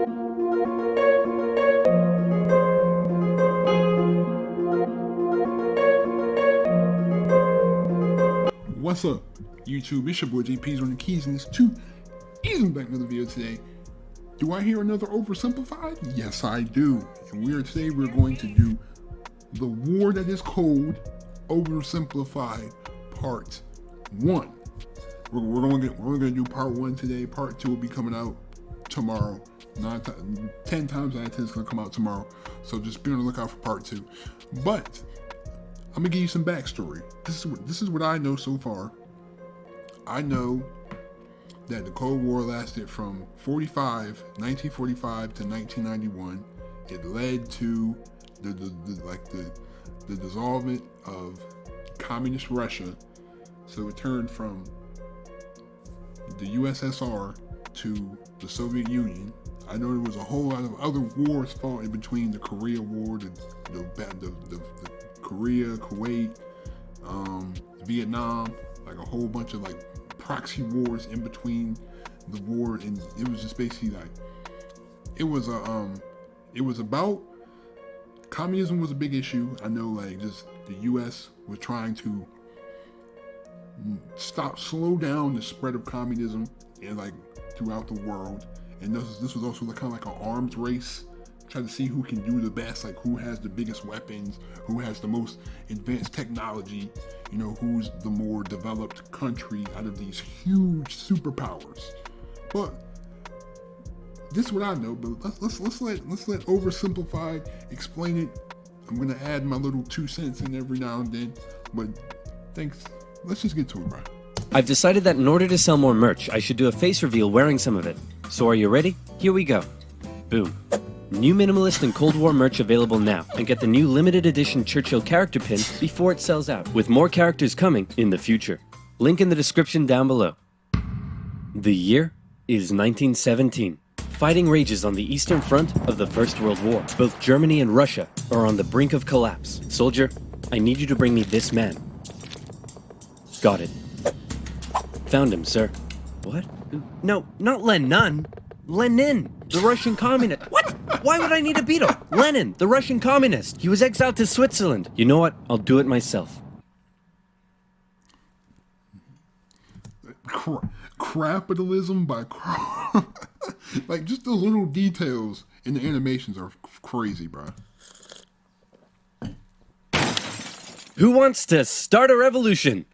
What's up, YouTube? It's your boy JP's on the keys, and it's two easing back another video today. Do I hear another Oversimplified? Yes, I do. And we're going to do the war that is cold, Oversimplified Part 1. We're only gonna do Part 1 today. Part 2 will be coming out tomorrow. 10 times out of 10 it's gonna come out tomorrow. So just be on the lookout for Part 2. But I'm gonna give you some backstory. This is what I know so far. I know that the Cold War lasted from 1945 to 1991. It led to the dissolvement of communist Russia. So it turned from the USSR to the Soviet Union. I know there was a whole lot of other wars fought in between: the Korea War, the Korea, Kuwait, Vietnam, like a whole bunch of like proxy wars in between the war, and it was just basically like it was about communism was a big issue. I know, like, just the U.S. was trying to slow down the spread of communism and like throughout the world, and this was also kind of like an arms race, trying to see who can do the best, like who has the biggest weapons, who has the most advanced technology, you know, who's the more developed country out of these huge superpowers. But this is what I know, but let's let Oversimplified explain it. I'm gonna add my little 2 cents in every now and then, but thanks. Let's just get to it, bro. I've decided that in order to sell more merch, I should do a face reveal wearing some of it. So are you ready? Here we go. Boom. New Minimalist and Cold War merch available now, and get the new limited edition Churchill character pin before it sells out, with more characters coming in the future. Link in the description down below. The year is 1917. Fighting rages on the Eastern Front of the First World War. Both Germany and Russia are on the brink of collapse. Soldier, I need you to bring me this man. Got it. Found him, sir. What? No, not Lenin. Lenin, the Russian communist. What? Why would I need a beetle? Lenin, the Russian communist. He was exiled to Switzerland. You know what? I'll do it myself. Capitalism by like, just the little details in the animations are crazy, bro. Who wants to start a revolution?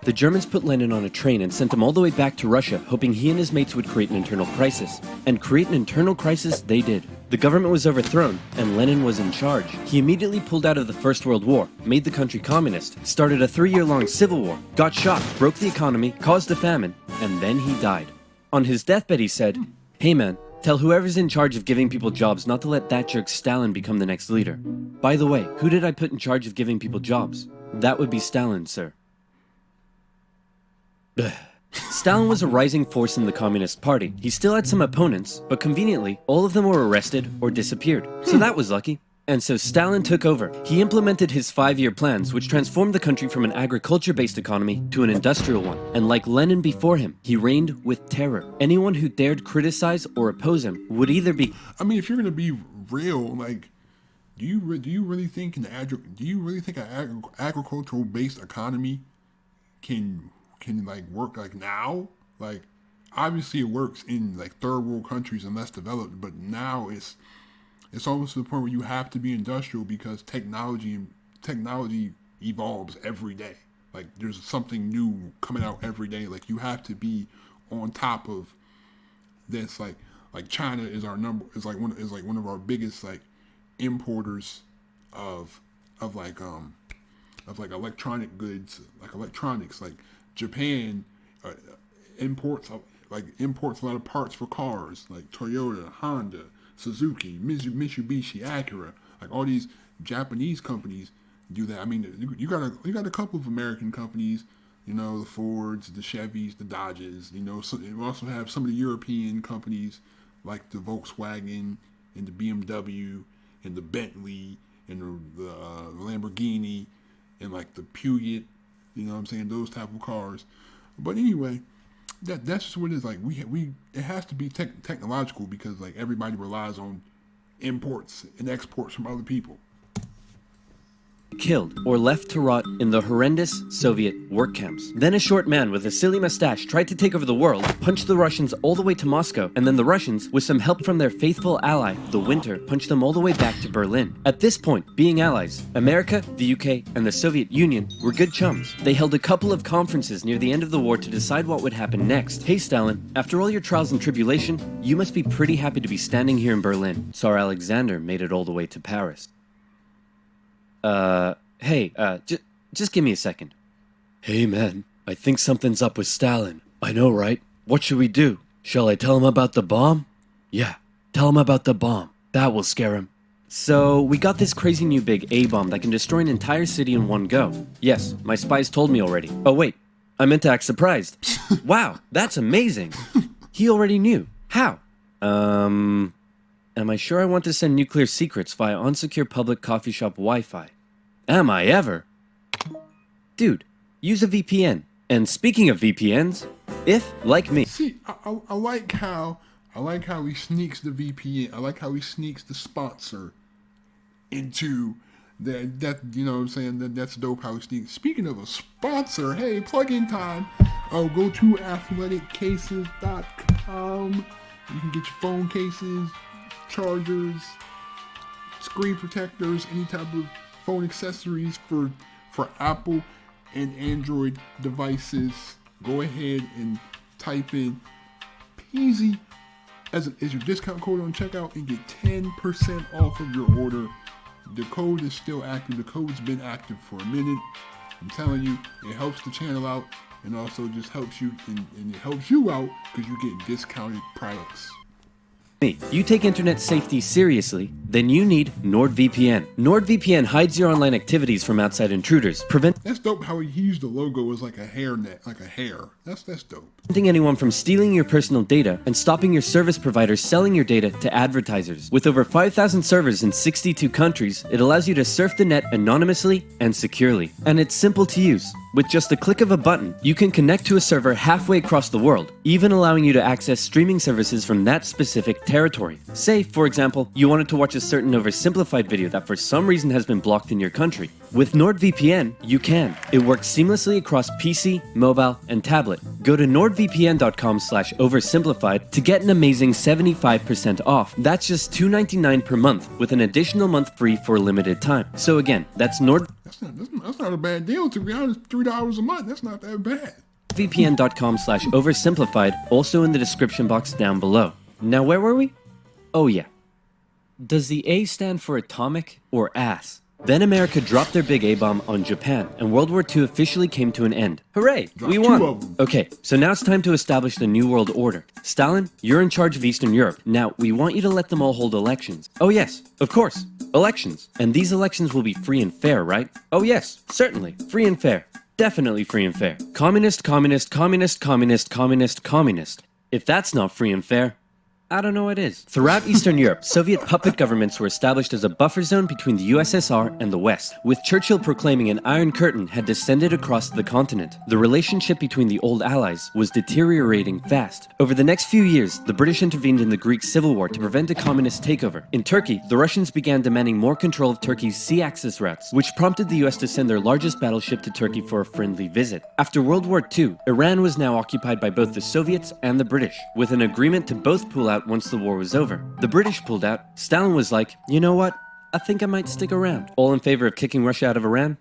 The Germans put Lenin on a train and sent him all the way back to Russia, hoping he and his mates would create an internal crisis. And create an internal crisis they did. The government was overthrown, and Lenin was in charge. He immediately pulled out of the First World War, made the country communist, started a 3-year-long civil war, got shot, broke the economy, caused a famine, and then he died. On his deathbed he said, "Hey man, tell whoever's in charge of giving people jobs not to let that jerk Stalin become the next leader. By the way, who did I put in charge of giving people jobs? That would be Stalin, sir." Stalin was a rising force in the Communist Party. He still had some opponents, but conveniently, all of them were arrested or disappeared. So that was lucky. And so Stalin took over. He implemented his 5-year plans, which transformed the country from an agriculture-based economy to an industrial one. And like Lenin before him, he reigned with terror. Anyone who dared criticize or oppose him would either be... I mean, if you're gonna be real, like, do you really think an agricultural-based economy can like work like now? Like, obviously it works in like third world countries and less developed, but now it's almost to the point where you have to be industrial because technology evolves every day. Like, there's something new coming out every day. Like, you have to be on top of this. Like China is one of our biggest like importers of electronic goods, like electronics. Like, Japan imports a lot of parts for cars, like Toyota, Honda, Suzuki, Mitsubishi, Acura. Like, all these Japanese companies do that. I mean, you got a couple of American companies, you know, the Fords, the Chevys, the Dodges. You know, so you also have some of the European companies like the Volkswagen and the BMW and the Bentley and the Lamborghini and like the Peugeot, you know what I'm saying, those type of cars. But anyway, that's just what it is. Like we it has to be technological because like everybody relies on imports and exports from other people. Killed or left to rot in the horrendous Soviet work camps. Then a short man with a silly mustache tried to take over the world, punched the Russians all the way to Moscow, and then the Russians, with some help from their faithful ally, the Winter, punched them all the way back to Berlin. At this point, being allies, America, the UK, and the Soviet Union were good chums. They held a couple of conferences near the end of the war to decide what would happen next. Hey Stalin, after all your trials and tribulation, you must be pretty happy to be standing here in Berlin. Tsar Alexander made it all the way to Paris. Hey, just give me a second. Hey man, I think something's up with Stalin. I know, right? What should we do? Shall I tell him about the bomb? Yeah, tell him about the bomb. That will scare him. So, we got this crazy new big A-bomb that can destroy an entire city in one go. Yes, my spies told me already. Oh wait, I meant to act surprised. Wow, that's amazing. He already knew. How? Am I sure I want to send nuclear secrets via unsecure public coffee shop Wi-Fi? Am I ever? Dude, use a VPN. And speaking of VPNs, if, like me... See, I like how he sneaks the VPN. I like how he sneaks the sponsor into that you know what I'm saying? That's dope how he sneaks. Speaking of a sponsor, hey, plug-in time. Go to athleticcases.com. You can get your phone cases, chargers, screen protectors, any type of phone accessories for Apple and Android devices. Go ahead and type in Peasy as your discount code on checkout and get 10% off of your order. The code is still active. The code's been active for a minute. I'm telling you, it helps the channel out and also just helps you and it helps you out because you get discounted products. You take internet safety seriously, then you need NordVPN. NordVPN hides your online activities from outside intruders, That's dope how he used the logo as like a hairnet, like a hair. That's dope. preventing anyone from stealing your personal data and stopping your service providers selling your data to advertisers. With over 5,000 servers in 62 countries, it allows you to surf the net anonymously and securely. And it's simple to use. With just the click of a button, you can connect to a server halfway across the world, even allowing you to access streaming services from that specific territory. Say, for example, you wanted to watch a certain OverSimplified video that for some reason has been blocked in your country. With NordVPN, you can. It works seamlessly across PC, mobile, and tablet. Go to nordvpn.com/oversimplified to get an amazing 75% off. That's just $2.99 per month, with an additional month free for a limited time. So again, that's That's not a bad deal, to be honest. $3 a month, that's not that bad. nordvpn.com/oversimplified, also in the description box down below. Now where were we? Oh yeah. Does the A stand for atomic or ass? Then America dropped their big A-bomb on Japan, and World War II officially came to an end. Hooray! We Two won! of them. Okay, so now it's time to establish the New World Order. Stalin, you're in charge of Eastern Europe. Now, we want you to let them all hold elections. Oh yes, of course, elections. And these elections will be free and fair, right? Oh yes, certainly, free and fair. Definitely free and fair. Communist, communist, communist, communist, communist, communist. If that's not free and fair, I don't know what is. Throughout Eastern Europe, Soviet puppet governments were established as a buffer zone between the USSR and the West, with Churchill proclaiming an Iron Curtain had descended across the continent. The relationship between the old allies was deteriorating fast. Over the next few years, the British intervened in the Greek Civil War to prevent a communist takeover. In Turkey, the Russians began demanding more control of Turkey's sea access routes, which prompted the US to send their largest battleship to Turkey for a friendly visit. After World War II, Iran was now occupied by both the Soviets and the British, with an agreement to both pull out once the war was over. The British pulled out. Stalin was like, you know what? I think I might stick around. All in favor of kicking Russia out of Iran?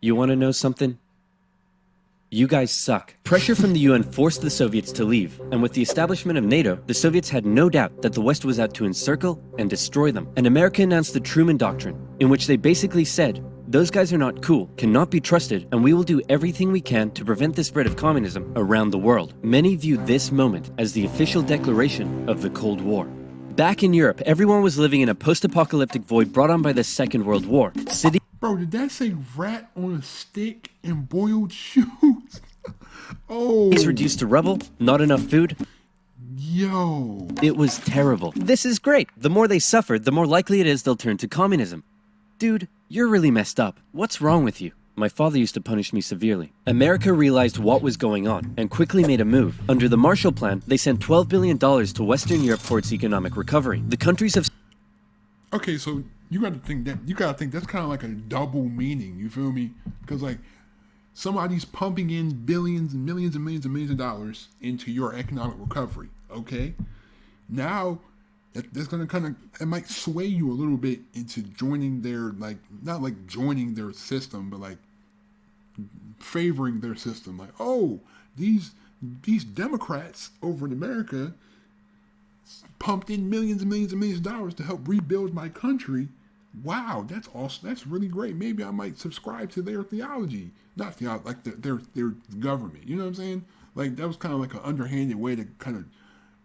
You want to know something? You guys suck. Pressure from the UN forced the Soviets to leave, and with the establishment of NATO, the Soviets had no doubt that the West was out to encircle and destroy them. And America announced the Truman Doctrine, in which they basically said, those guys are not cool, cannot be trusted, and we will do everything we can to prevent the spread of communism around the world. Many view this moment as the official declaration of the Cold War. Back in Europe, everyone was living in a post-apocalyptic void brought on by the Second World War. Bro, did that say rat on a stick and boiled shoes? Oh. Cities reduced to rubble, not enough food. Yo. It was terrible. This is great. The more they suffered, the more likely it is they'll turn to communism. Dude, you're really messed up. What's wrong with you? My father used to punish me severely. America realized what was going on and quickly made a move. Under the Marshall Plan, they sent $12 billion to Western Europe for its economic recovery. The countries have... Okay, so you gotta think that's kind of like a double meaning. You feel me? Because like somebody's pumping in billions and millions and millions and millions of dollars into your economic recovery. Okay, now that's gonna it might sway you a little bit into joining their like not like joining their system, but like favoring their system. Like, oh, these Democrats over in America pumped in millions and millions and millions of dollars to help rebuild my country. Wow, that's awesome. That's really great. Maybe I might subscribe to their theology, not theology, like their government. You know what I'm saying? Like that was kind of like an underhanded way to kind of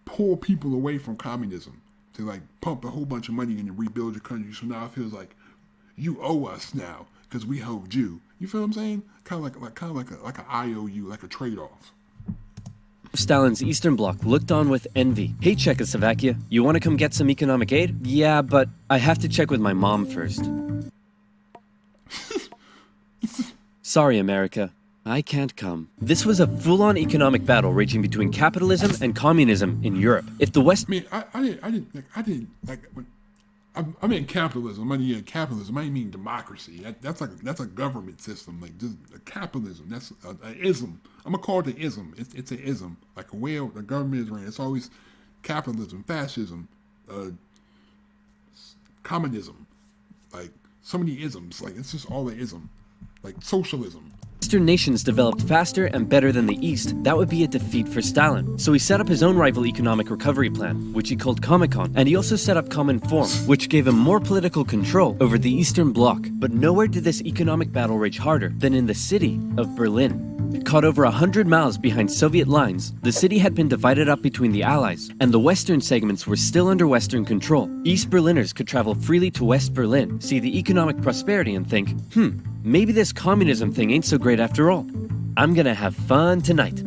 pull people away from communism, to like pump a whole bunch of money in to rebuild your country. So now it feels like you owe us now because we helped you. You feel what I'm saying? Kind of like an IOU, like a trade-off. Stalin's Eastern Bloc looked on with envy. Hey, Czechoslovakia, you want to come get some economic aid? Yeah, but I have to check with my mom first. Sorry, America. I can't come. This was a full-on economic battle raging between capitalism and communism in Europe. If the West... I mean, I mean capitalism. I mean capitalism. I didn't mean democracy. That's a government system. Like just capitalism. That's an ism. I'm gonna call it an ism. It's an ism. Like a way the government is ran. It's always capitalism, fascism, communism. Like so many isms. Like it's just all an ism. Like socialism. Western nations developed faster and better than the East, that would be a defeat for Stalin. So he set up his own rival economic recovery plan, which he called Comecon, and he also set up Cominform, which gave him more political control over the Eastern Bloc. But nowhere did this economic battle rage harder than in the city of Berlin. Caught over 100 miles behind Soviet lines, the city had been divided up between the Allies, and the western segments were still under Western control. East Berliners could travel freely to West Berlin, see the economic prosperity and think, maybe this communism thing ain't so great after all. I'm gonna have fun tonight.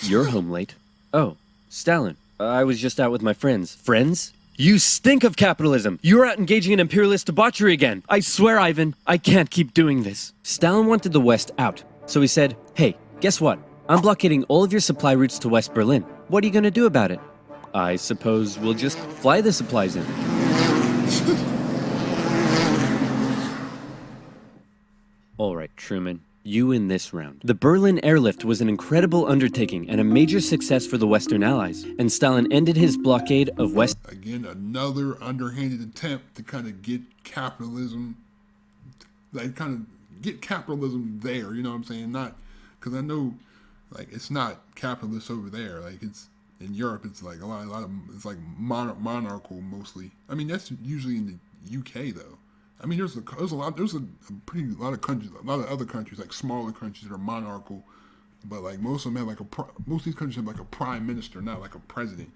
You're home late. Oh, Stalin, I was just out with my friends. Friends? You stink of capitalism! You're out engaging in imperialist debauchery again! I swear, Ivan, I can't keep doing this. Stalin wanted the West out, so he said, hey, guess what? I'm blockading all of your supply routes to West Berlin. What are you gonna do about it? I suppose we'll just fly the supplies in. Alright, Truman, you win this round. The Berlin airlift was an incredible undertaking and a major success for the Western Allies, and Stalin ended his blockade of West... Again, another underhanded attempt to kind of get capitalism, like kind of get capitalism there, you know what I'm saying? Not, because I know, like, it's not capitalist over there. Like, it's, in Europe, it's like a lot of, it's like monarchical mostly. I mean, that's usually in the UK, though. I mean, there's a lot of countries, a lot of other countries, like smaller countries that are monarchical, but like most of them have most of these countries have like a prime minister, not like a president.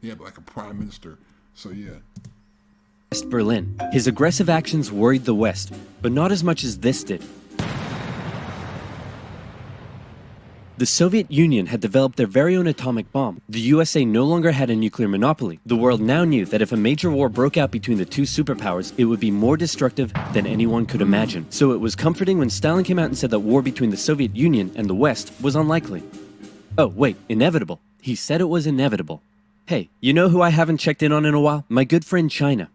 They have like a prime minister. So yeah. West Berlin. His aggressive actions worried the West, but not as much as this did. The Soviet Union had developed their very own atomic bomb. The USA no longer had a nuclear monopoly. The world now knew that if a major war broke out between the two superpowers, it would be more destructive than anyone could imagine. So it was comforting when Stalin came out and said that war between the Soviet Union and the West was unlikely. Oh, wait, inevitable. He said it was inevitable. Hey, you know who I haven't checked in on in a while? My good friend China.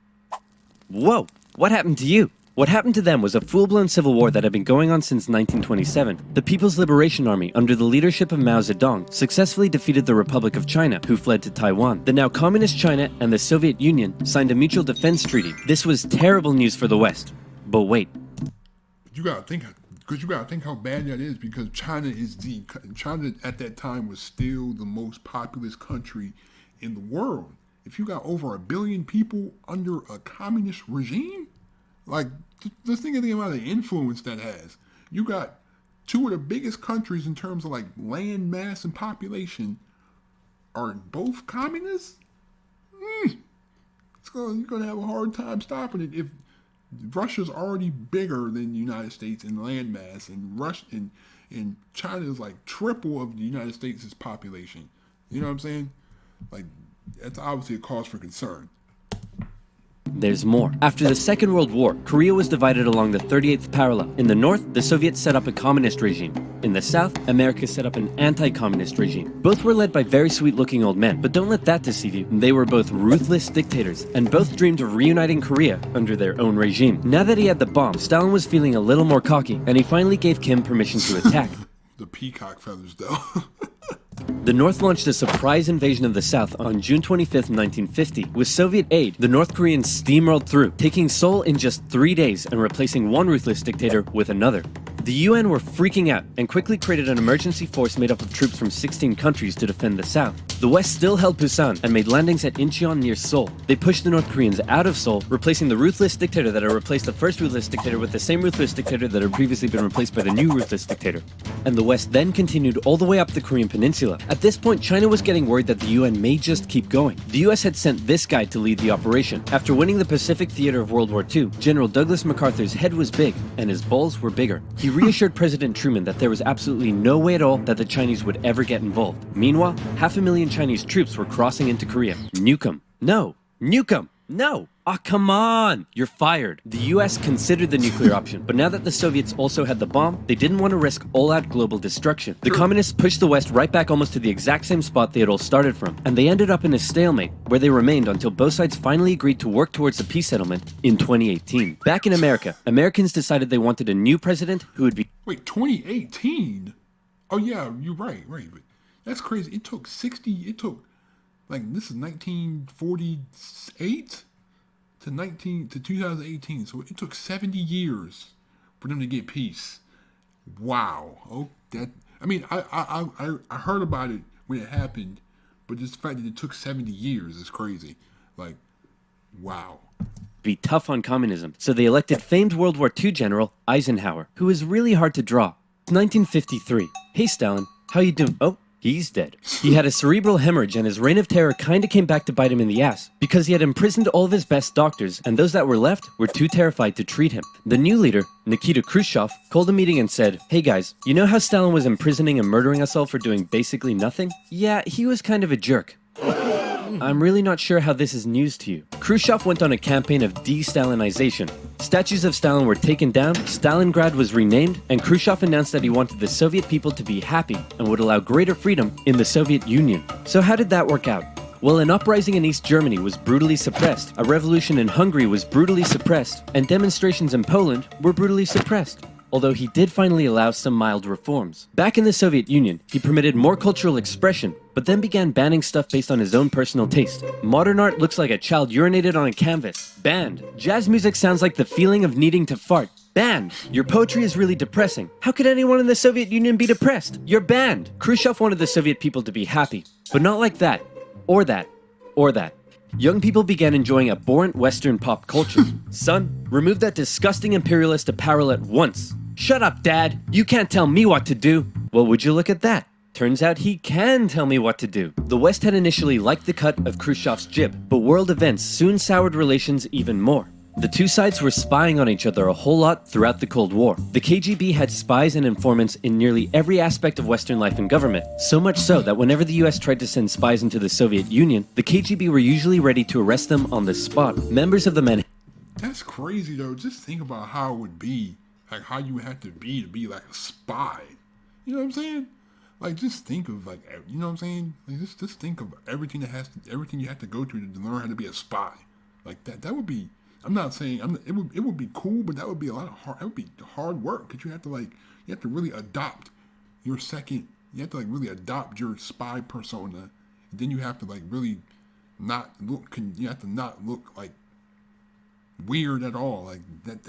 Whoa, what happened to you? What happened to them was a full-blown civil war that had been going on since 1927. The People's Liberation Army, under the leadership of Mao Zedong, successfully defeated the Republic of China, who fled to Taiwan. The now communist China and the Soviet Union signed a mutual defense treaty. This was terrible news for the West. But wait. You gotta think how bad that is, because China at that time was still the most populous country in the world. If you got over 1 billion people under a communist regime, like, just think of the amount of influence that has. You got two of the biggest countries in terms of like land mass and population are both communists. You're gonna have a hard time stopping it if Russia's already bigger than the United States in land mass, and and China is like triple of the United States' population. You know what I'm saying? Like, that's obviously a cause for concern. There's more. After the Second World War, Korea was divided along the 38th parallel. In the north, the Soviets set up a communist regime. In the south, America set up an anti-communist regime. Both were led by very sweet-looking old men, but don't let that deceive you. They were both ruthless dictators, and both dreamed of reuniting Korea under their own regime. Now that he had the bomb, Stalin was feeling a little more cocky, and he finally gave Kim permission to attack. The peacock feathers, though. The North launched a surprise invasion of the South on June 25, 1950. With Soviet aid, the North Koreans steamrolled through, taking Seoul in just 3 days and replacing one ruthless dictator with another. The UN were freaking out and quickly created an emergency force made up of troops from 16 countries to defend the South. The West still held Busan and made landings at Incheon near Seoul. They pushed the North Koreans out of Seoul, replacing the ruthless dictator that had replaced the first ruthless dictator with the same ruthless dictator that had previously been replaced by the new ruthless dictator. And the West then continued all the way up the Korean peninsula. At this point, China was getting worried that the UN may just keep going. The US had sent this guy to lead the operation. After winning the Pacific theater of World War II, General Douglas MacArthur's head was big and his balls were bigger. He reassured President Truman that there was absolutely no way at all that the Chinese would ever get involved. Meanwhile, 500,000 Chinese troops were crossing into Korea. Nuke 'em. No. Nuke 'em. No. Ah, come on! You're fired. The US considered the nuclear option, but now that the Soviets also had the bomb, they didn't want to risk all-out global destruction. The communists pushed the West right back almost to the exact same spot they had all started from, and they ended up in a stalemate, where they remained until both sides finally agreed to work towards a peace settlement in 2018. Back in America, Americans decided they wanted a new president who would be— Wait, 2018? Oh yeah, you're right. But that's crazy. It took, this is 1948? To 2018, so it took 70 years for them to get peace. Wow. I heard about it when it happened, but just the fact that it took 70 years is crazy. Like, wow. Be tough on communism, so they elected famed World War II General Eisenhower, who was really hard to draw. 1953. Hey Stalin, how you doing? Oh, he's dead. He had a cerebral hemorrhage and his reign of terror kinda came back to bite him in the ass, because he had imprisoned all of his best doctors, and those that were left were too terrified to treat him. The new leader, Nikita Khrushchev, called a meeting and said, "Hey guys, you know how Stalin was imprisoning and murdering us all for doing basically nothing? Yeah, he was kind of a jerk. I'm really not sure how this is news to you." Khrushchev went on a campaign of de-Stalinization. Statues of Stalin were taken down, Stalingrad was renamed, and Khrushchev announced that he wanted the Soviet people to be happy and would allow greater freedom in the Soviet Union. So how did that work out? Well, an uprising in East Germany was brutally suppressed, a revolution in Hungary was brutally suppressed, and demonstrations in Poland were brutally suppressed. Although he did finally allow some mild reforms. Back in the Soviet Union, he permitted more cultural expression, but then began banning stuff based on his own personal taste. Modern art looks like a child urinated on a canvas. Banned. Jazz music sounds like the feeling of needing to fart. Banned. Your poetry is really depressing. How could anyone in the Soviet Union be depressed? You're banned. Khrushchev wanted the Soviet people to be happy, but not like that, or that, or that. Young people began enjoying abhorrent Western pop culture. Son, remove that disgusting imperialist apparel at once. Shut up, Dad. You can't tell me what to do. Well, would you look at that? Turns out he can tell me what to do. The West had initially liked the cut of Khrushchev's jib, but world events soon soured relations even more. The two sides were spying on each other a whole lot throughout the Cold War. The KGB had spies and informants in nearly every aspect of Western life and government, so much so that whenever the US tried to send spies into the Soviet Union, the KGB were usually ready to arrest them on the spot. Members of the That's crazy though. Just think about how it would be. Like how you would have to be like a spy. You know what I'm saying? Like just think of like, you know what I'm saying? Like just think of everything you have to go through to learn how to be a spy. Like that would be. I'm not saying it would be cool, but that would be a lot of hard. It would be hard work because you have to really adopt your second. You have to really adopt your spy persona. And then you have to really not look. You have to not look like weird at all. Like that.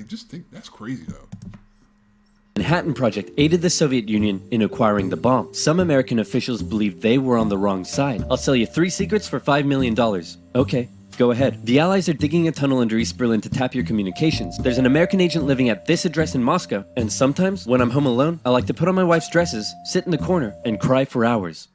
Just think that's crazy though. Manhattan Project aided the Soviet Union in acquiring the bomb. Some American officials believed they were on the wrong side. I'll sell you 3 secrets for $5 million. Okay, go ahead. The Allies are digging a tunnel under East Berlin to tap your communications. There's an American agent living at this address in Moscow, and sometimes, when I'm home alone, I like to put on my wife's dresses, sit in the corner, and cry for hours.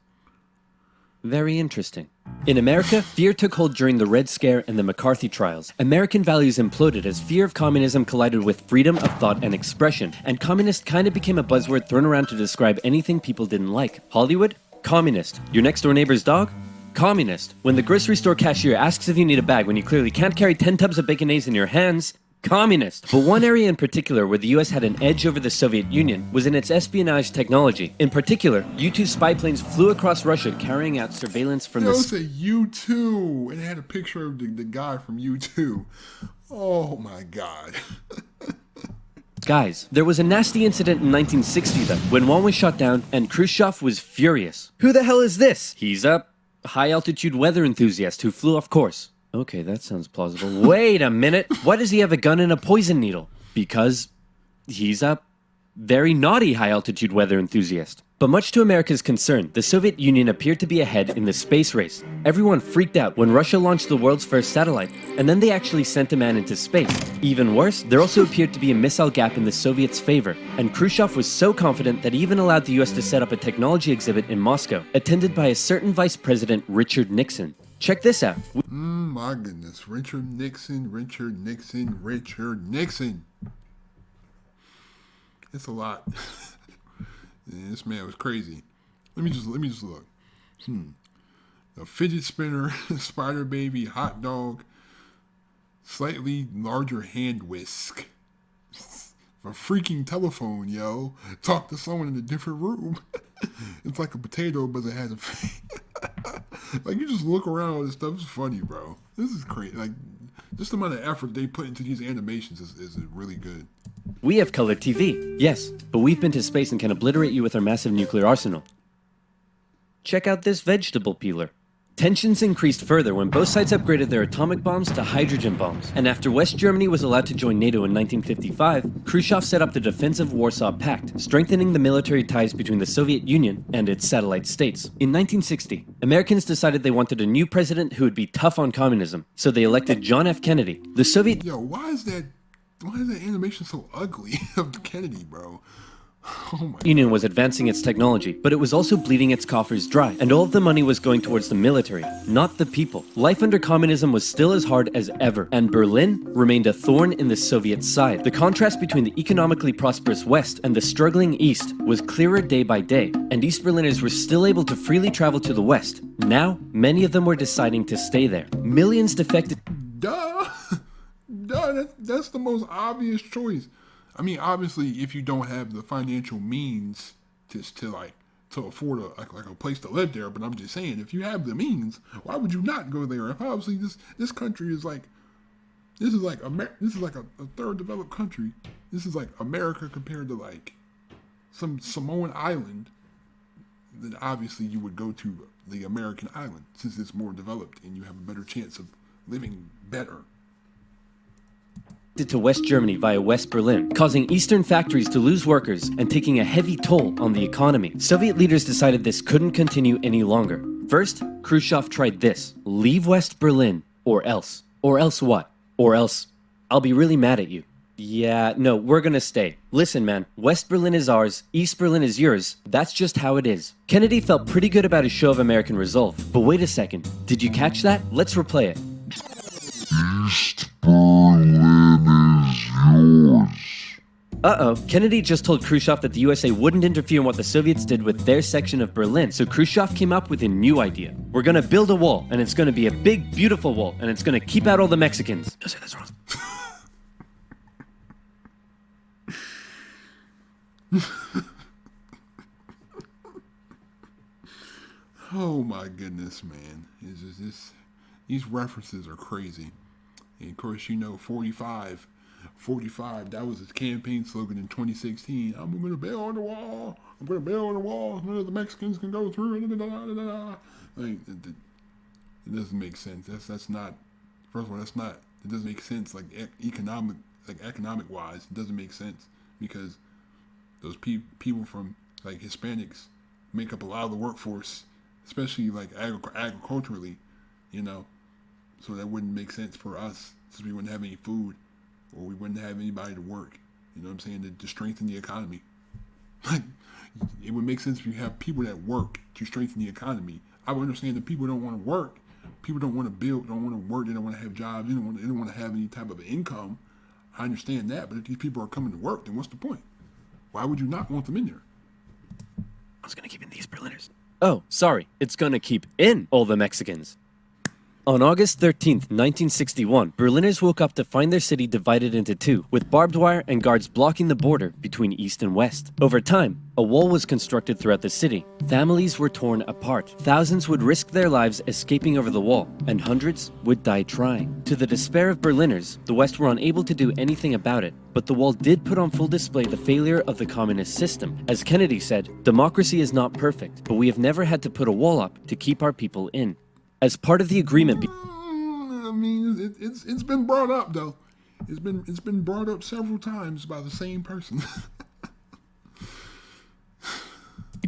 Very interesting. In America, fear took hold during the Red Scare and the McCarthy trials. American values imploded as fear of communism collided with freedom of thought and expression, and communist kind of became a buzzword thrown around to describe anything people didn't like. Hollywood? Communist. Your next door neighbor's dog? Communist. When the grocery store cashier asks if you need a bag when you clearly can't carry 10 tubs of Baconaise in your hands? Communist. But one area in particular where the US had an edge over the Soviet Union was in its espionage technology. In particular, U-2 spy planes flew across Russia carrying out surveillance from the... It was a U2, and it had a picture of the guy from U2. Oh my God. Guys, there was a nasty incident in 1960 though, when one was shot down and Khrushchev was furious. Who the hell is this? He's a high-altitude weather enthusiast who flew off course. Okay, that sounds plausible. Wait a minute. Why does he have a gun and a poison needle? Because he's a very naughty high-altitude weather enthusiast. But much to America's concern, the Soviet Union appeared to be ahead in the space race. Everyone freaked out when Russia launched the world's first satellite, and then they actually sent a man into space. Even worse, there also appeared to be a missile gap in the Soviets' favor, and Khrushchev was so confident that he even allowed the US to set up a technology exhibit in Moscow, attended by a certain Vice President Richard Nixon. Check this out. My goodness. Richard Nixon. It's a lot. Yeah, this man was crazy. Let me just look. A fidget spinner, spider baby, hot dog, slightly larger hand whisk. A freaking telephone, yo. Talk to someone in a different room. It's like a potato, but it has a face. Like, you just look around, all this stuff is funny, bro. This is crazy. Like, just the amount of effort they put into these animations is really good. We have color TV, yes, but we've been to space and can obliterate you with our massive nuclear arsenal. Check out this vegetable peeler. Tensions increased further when both sides upgraded their atomic bombs to hydrogen bombs, and after West Germany was allowed to join NATO in 1955, Khrushchev set up the Defensive Warsaw Pact, strengthening the military ties between the Soviet Union and its satellite states. In 1960, Americans decided they wanted a new president who would be tough on communism, so they elected John F. Kennedy. The Soviet... Yo, why is that animation so ugly of Kennedy, bro? Oh my Union was advancing its technology, but it was also bleeding its coffers dry, and all of the money was going towards the military, not the people. Life under communism was still as hard as ever, and Berlin remained a thorn in the Soviet side. The contrast between the economically prosperous West and the struggling East was clearer day by day, and East Berliners were still able to freely travel to the West. Now, many of them were deciding to stay there. Millions defected. Duh, that's the most obvious choice. I mean, obviously, if you don't have the financial means to afford a place to live there, but I'm just saying, if you have the means, why would you not go there? If obviously this country is like a third developed country. This is like America compared to like some Samoan island. Then obviously you would go to the American island since it's more developed and you have a better chance of living better. To West Germany via West Berlin, causing Eastern factories to lose workers and taking a heavy toll on the economy. Soviet leaders decided this couldn't continue any longer. First, Khrushchev tried this: leave West Berlin, or else. Or else what? Or else I'll be really mad at you. Yeah, no, we're gonna stay. Listen, man, West Berlin is ours, East Berlin is yours. That's just how it is. Kennedy felt pretty good about his show of American resolve. But wait a second, did you catch that? Let's replay it. East Berlin is yours. Uh-oh, Kennedy just told Khrushchev that the USA wouldn't interfere in what the Soviets did with their section of Berlin, so Khrushchev came up with a new idea. We're gonna build a wall, and it's gonna be a big, beautiful wall, and it's gonna keep out all the Mexicans. Don't say that's wrong. Oh my goodness, man. It's just this. These references are crazy. And of course, you know, 45, that was his campaign slogan in 2016. I'm going to build on the wall. I'm going to build on the wall. None of the Mexicans can go through. Like, it doesn't make sense. That's not, first of all, it doesn't make sense. Like economic wise, it doesn't make sense because those people from like Hispanics make up a lot of the workforce, especially like agriculturally, you know. So that wouldn't make sense for us since we wouldn't have any food or we wouldn't have anybody to work. You know what I'm saying? To strengthen the economy. Like, it would make sense if you have people that work to strengthen the economy. I would understand that people don't want to work. People don't want to build, don't want to work, they don't want to have jobs, they don't want to have any type of income. I understand that, but if these people are coming to work, then what's the point? Why would you not want them in there? I was gonna keep in these Berliners. Oh, sorry. It's gonna keep in all the Mexicans. On August 13th, 1961, Berliners woke up to find their city divided into two, with barbed wire and guards blocking the border between east and west. Over time, a wall was constructed throughout the city. Families were torn apart. Thousands would risk their lives escaping over the wall, and hundreds would die trying. To the despair of Berliners, the West were unable to do anything about it. But the wall did put on full display the failure of the communist system. As Kennedy said, democracy is not perfect, but we have never had to put a wall up to keep our people in. As part of the agreement, I mean, it's been brought up though. It's been brought up several times by the same person.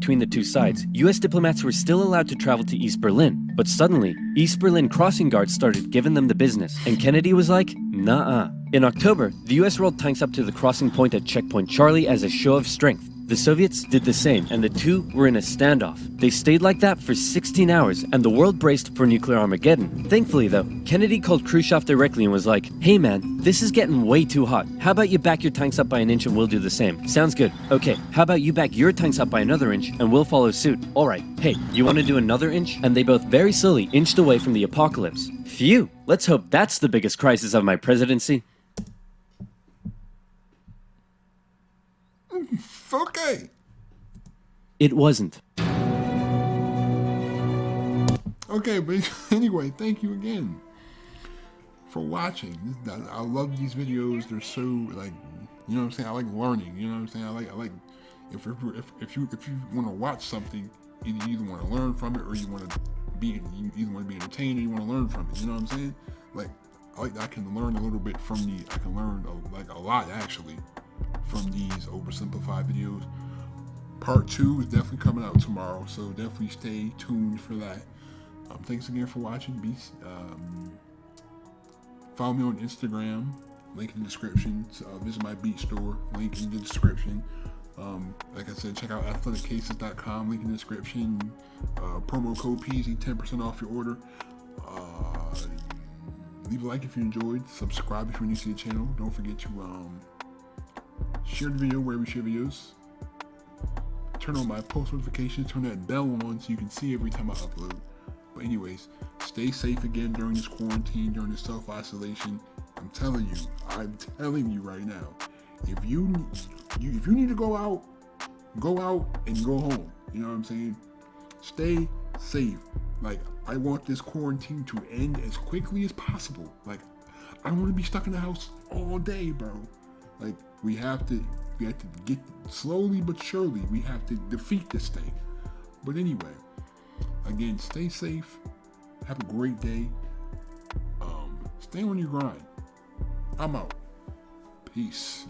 between the two sides, US diplomats were still allowed to travel to East Berlin. But suddenly, East Berlin crossing guards started giving them the business, and Kennedy was like, nah. In October, the US rolled tanks up to the crossing point at Checkpoint Charlie as a show of strength. The Soviets did the same, and the two were in a standoff. They stayed like that for 16 hours, and the world braced for nuclear Armageddon. Thankfully, though, Kennedy called Khrushchev directly and was like, hey man, this is getting way too hot. How about you back your tanks up by an inch and we'll do the same? Sounds good. Okay, how about you back your tanks up by another inch and we'll follow suit? Alright, hey, you want to do another inch? And they both very slowly inched away from the apocalypse. Phew, let's hope that's the biggest crisis of my presidency. Okay. It wasn't. Okay, but anyway, thank you again for watching. I love these videos. They're so, like, you know what I'm saying? I like learning. You know what I'm saying? I like if you want to watch something, you either want to learn from it or you either want to be entertained or you want to learn from it. You know what I'm saying? Like I can learn a little bit from I can learn a lot actually from these oversimplified videos. Part 2 is definitely coming out tomorrow, so definitely stay tuned for that. Thanks again for watching. Follow me on Instagram, link in the description. Visit my beat store, link in the description. Like I said, check out athleticcases.com, link in the description. Promo code PZ, 10% off your order. Leave a like if you enjoyed. Subscribe if you're new to the channel. Don't forget to share the video wherever you share videos. Turn on my post notifications. Turn that bell on so you can see every time I upload. But anyways, stay safe again during this quarantine, during this self-isolation. I'm telling you right now. If you need to go out and go home. You know what I'm saying? Stay safe. Like, I want this quarantine to end as quickly as possible. Like, I don't want to be stuck in the house all day, bro. Like, we have to get slowly but surely, we have to defeat this thing. But anyway, again, stay safe. Have a great day. Stay on your grind. I'm out. Peace.